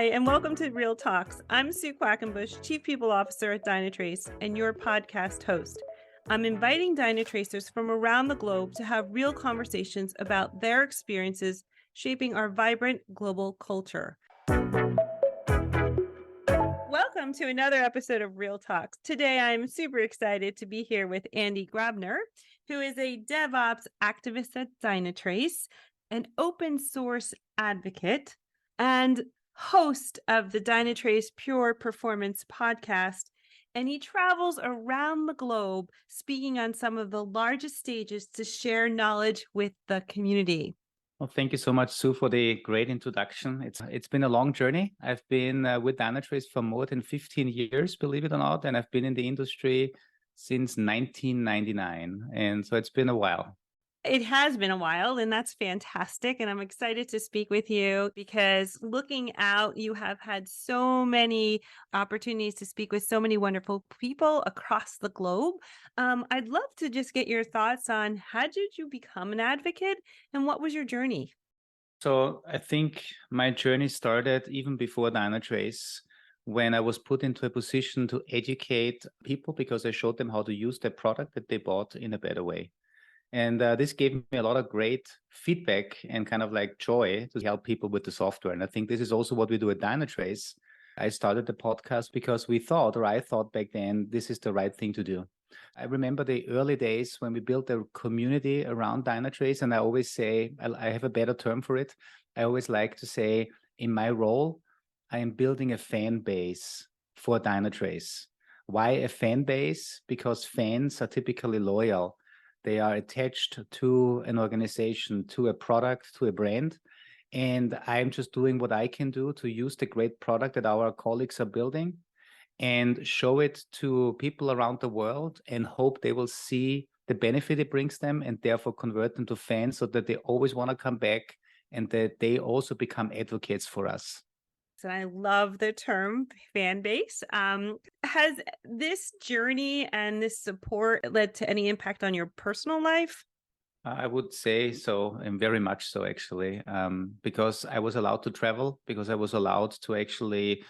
Hi, and welcome to Real Talks. I'm Sue Quackenbush, Chief People Officer at Dynatrace and your podcast host. I'm inviting Dynatracers from around the globe to have real conversations about their experiences shaping our vibrant global culture. Welcome to another episode of Real Talks. Today, I'm super excited to be here with Andreas Grabner, who is a DevOps activist at Dynatrace, an open source advocate, and host of the Dynatrace Pure Performance podcast. And he travels around the globe speaking on some of the largest stages to share knowledge with the community. Well, thank you so much, Sue, for the great introduction. It's been a long journey. I've been with Dynatrace for more than 15 years, believe it or not, and I've been in the industry since 1999. And so it's been a while. It has been a while, and that's fantastic. And I'm excited to speak with you because looking out, you have had so many opportunities to speak with so many wonderful people across the globe. I'd love to just get your thoughts on how did you become an advocate and what was your journey? So I think my journey started even before Dynatrace, when I was put into a position to educate people because I showed them how to use the product that they bought in a better way. And this gave me a lot of great feedback and kind of like joy to help people with the software. And I think this is also what we do at Dynatrace. I started the podcast because I thought back then, this is the right thing to do. I remember the early days when we built a community around Dynatrace. And I always say, I have a better term for it. I always like to say, in my role, I am building a fan base for Dynatrace. Why a fan base? Because fans are typically loyal. They are attached to an organization, to a product, to a brand. And I'm just doing what I can do to use the great product that our colleagues are building and show it to people around the world and hope they will see the benefit it brings them and therefore convert them to fans so that they always want to come back and that they also become advocates for us. And I love the term fan base. Has this journey and this support led to any impact on your personal life? I would say so, and very much so, actually, because I was allowed to travel, because I was allowed to actually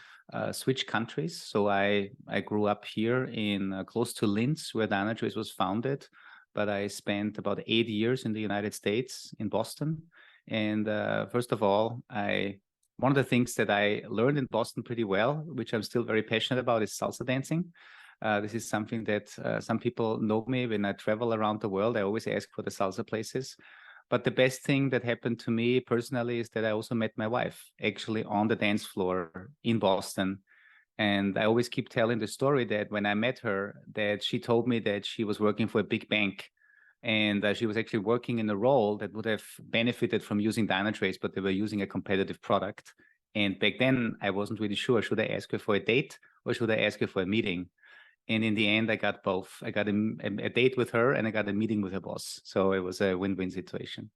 switch countries. So I grew up here in close to Linz, where Dynatrace was founded, but I spent about 8 years in the United States, in Boston. And first of all, one of the things that I learned in Boston pretty well, which I'm still very passionate about, is salsa dancing. This is something that some people know me when I travel around the world. I always ask for the salsa places. But the best thing that happened to me personally is that I also met my wife actually on the dance floor in Boston. And I always keep telling the story that when I met her, that she told me that she was working for a big bank. And she was actually working in a role that would have benefited from using Dynatrace, but they were using a competitive product. And back then, I wasn't really sure, should I ask her for a date or should I ask her for a meeting? And in the end, I got both. I got a date with her and I got a meeting with her boss. So it was a win-win situation.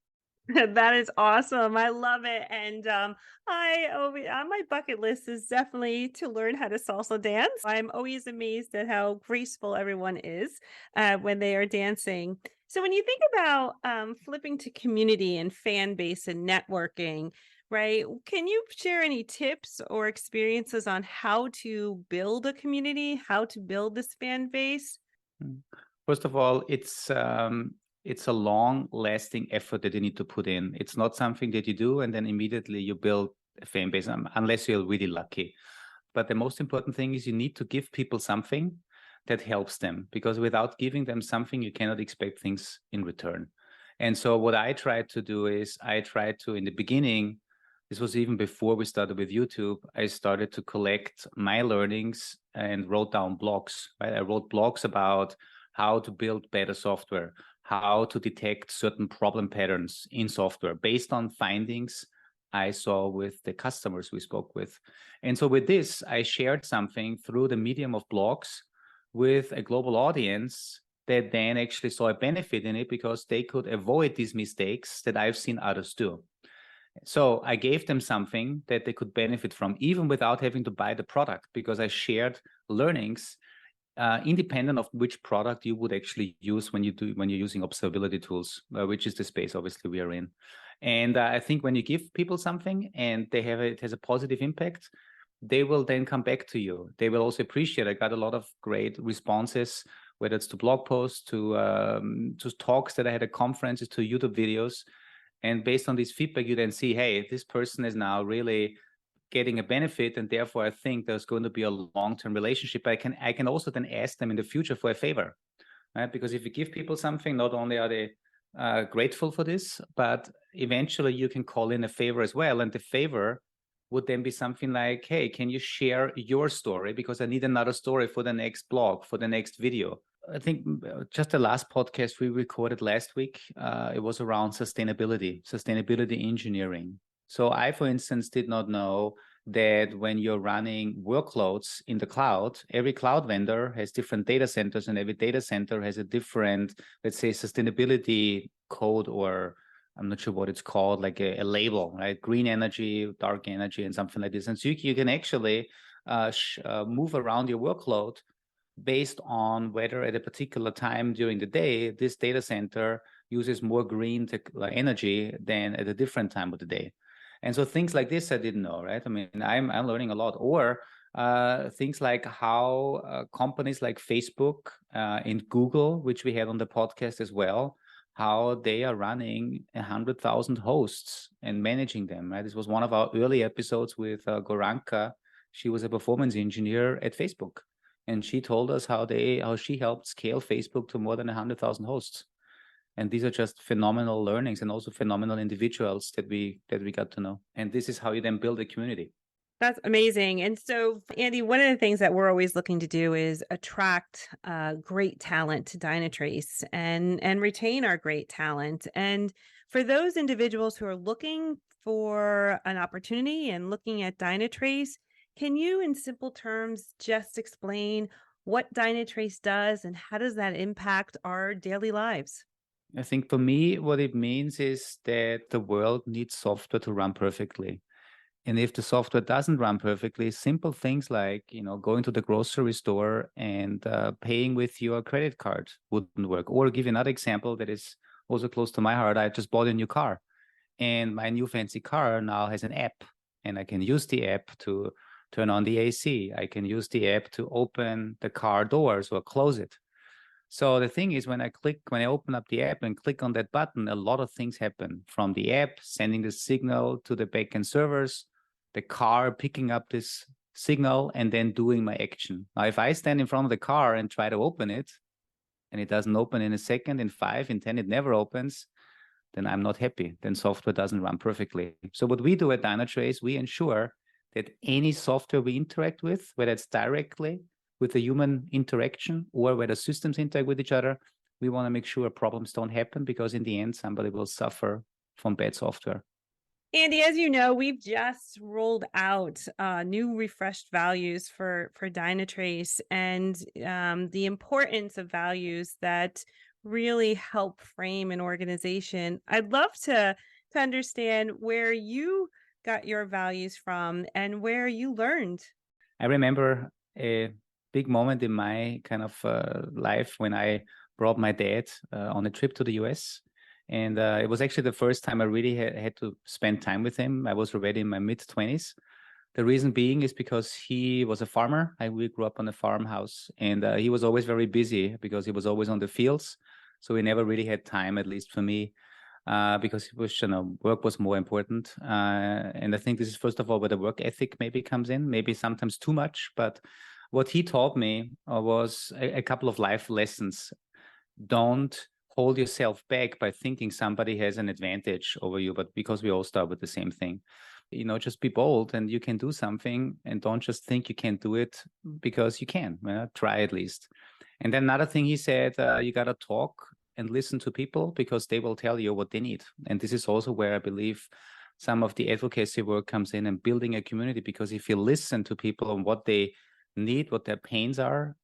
That is awesome. I love it. And on my bucket list is definitely to learn how to salsa dance. I'm always amazed at how graceful everyone is when they are dancing. So when you think about flipping to community and fan base and networking, right? Can you share any tips or experiences on how to build a community, how to build this fan base? First of all, it's a long-lasting effort that you need to put in. It's not something that you do and then immediately you build a fan base, unless you're really lucky. But the most important thing is you need to give people something that helps them, because without giving them something, you cannot expect things in return. And so what I tried to do is in the beginning, this was even before we started with YouTube, I started to collect my learnings and wrote down blogs, right? I wrote blogs about how to build better software, how to detect certain problem patterns in software based on findings I saw with the customers we spoke with. And so with this, I shared something through the medium of blogs with a global audience that then actually saw a benefit in it because they could avoid these mistakes that I've seen others do. So I gave them something that they could benefit from, even without having to buy the product, because I shared learnings independent of which product you would actually use when you're using observability tools, which is the space obviously we are in. And I think when you give people something and it has a positive impact, they will then come back to you. They will also appreciate. I got a lot of great responses, whether it's to blog posts, to talks that I had at conferences, to YouTube videos. And based on this feedback, you then see, hey, this person is now really getting a benefit, and therefore I think there's going to be a long-term relationship. I can also then ask them in the future for a favor, right? Because if you give people something, not only are they grateful for this, but eventually you can call in a favor as well. And the favor would then be something like, hey, can you share your story? Because I need another story for the next blog, for the next video. I think just the last podcast we recorded last week, it was around sustainability engineering. So I, for instance, did not know that when you're running workloads in the cloud, every cloud vendor has different data centers, and every data center has a different, let's say, sustainability code, or I'm not sure what it's called, like a label, right? Green energy, dark energy, and something like this. And so you can actually move around your workload based on whether at a particular time during the day, this data center uses more green energy than at a different time of the day. And so things like this I didn't know, right? I mean, I'm learning a lot. Or things like how companies like Facebook and Google, which we had on the podcast as well, how they are running 100,000 hosts and managing them, right? This was one of our early episodes with Goranka. She was a performance engineer at Facebook, and she told us how she helped scale Facebook to more than 100,000 hosts. And these are just phenomenal learnings, and also phenomenal individuals that we got to know. And this is how you then build a community. That's amazing. And so, Andi, one of the things that we're always looking to do is attract great talent to Dynatrace and retain our great talent. And for those individuals who are looking for an opportunity and looking at Dynatrace, can you, in simple terms, just explain what Dynatrace does and how does that impact our daily lives? I think for me, what it means is that the world needs software to run perfectly. And if the software doesn't run perfectly, simple things like, going to the grocery store and paying with your credit card wouldn't work. Or give you another example that is also close to my heart. I just bought a new car, and my new fancy car now has an app, and I can use the app to turn on the AC. I can use the app to open the car doors or close it. So the thing is, when I open up the app and click on that button, a lot of things happen, from the app sending the signal to the backend servers, the car picking up this signal, and then doing my action. Now, if I stand in front of the car and try to open it, and it doesn't open in a second, in 5, in 10, it never opens, then I'm not happy. Then software doesn't run perfectly. So what we do at Dynatrace, we ensure that any software we interact with, whether it's directly with the human interaction or whether systems interact with each other, we want to make sure problems don't happen, because in the end, somebody will suffer from bad software. Andi, as you know, we've just rolled out new refreshed values for Dynatrace, and the importance of values that really help frame an organization. I'd love to understand where you got your values from and where you learned. I remember a big moment in my kind of life when I brought my dad on a trip to the US. And it was actually the first time I really had to spend time with him. I was already in my mid-20s. The reason being is because he was a farmer. We grew up on a farmhouse, and he was always very busy because he was always on the fields. So he never really had time, at least for me, because it was, work was more important. And I think this is, first of all, where the work ethic maybe comes in, maybe sometimes too much. But what he taught me was a couple of life lessons. Don't hold yourself back by thinking somebody has an advantage over you, but because we all start with the same thing. Just be bold, and you can do something, and don't just think you can't do it, because you can. Try at least. And then another thing he said, you got to talk and listen to people, because they will tell you what they need. And this is also where I believe some of the advocacy work comes in, and building a community, because if you listen to people on what they need, what their pains are,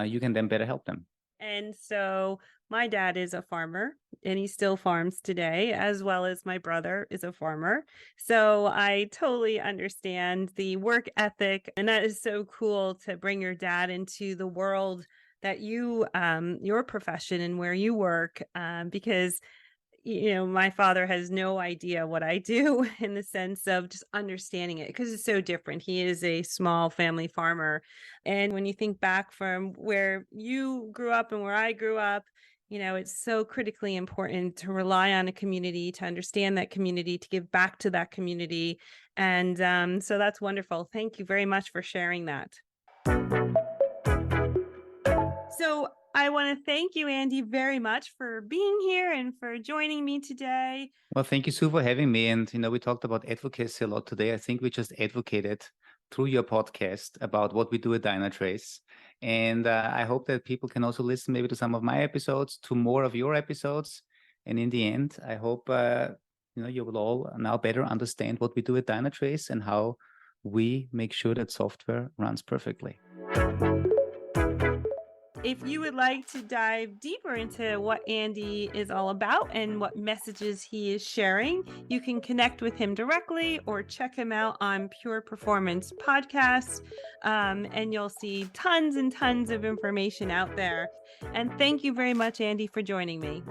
you can then better help them. And so my dad is a farmer, and he still farms today, as well as my brother is a farmer. So I totally understand the work ethic. And that is so cool to bring your dad into the world that your profession and where you work, because my father has no idea what I do in the sense of just understanding it because it's so different. He is a small family farmer. And when you think back from where you grew up and where I grew up, it's so critically important to rely on a community, to understand that community, to give back to that community. And so that's wonderful. Thank you very much for sharing that. So I want to thank you, Andy, very much for being here and for joining me today. Well, thank you, Sue, for having me. And, we talked about advocacy a lot today. I think we just advocated through your podcast about what we do at Dynatrace. And I hope that people can also listen maybe to some of my episodes, to more of your episodes. And in the end, I hope, you will all now better understand what we do at Dynatrace and how we make sure that software runs perfectly. If you would like to dive deeper into what Andy is all about and what messages he is sharing, you can connect with him directly or check him out on Pure Performance Podcast. And you'll see tons and tons of information out there. And thank you very much, Andy, for joining me.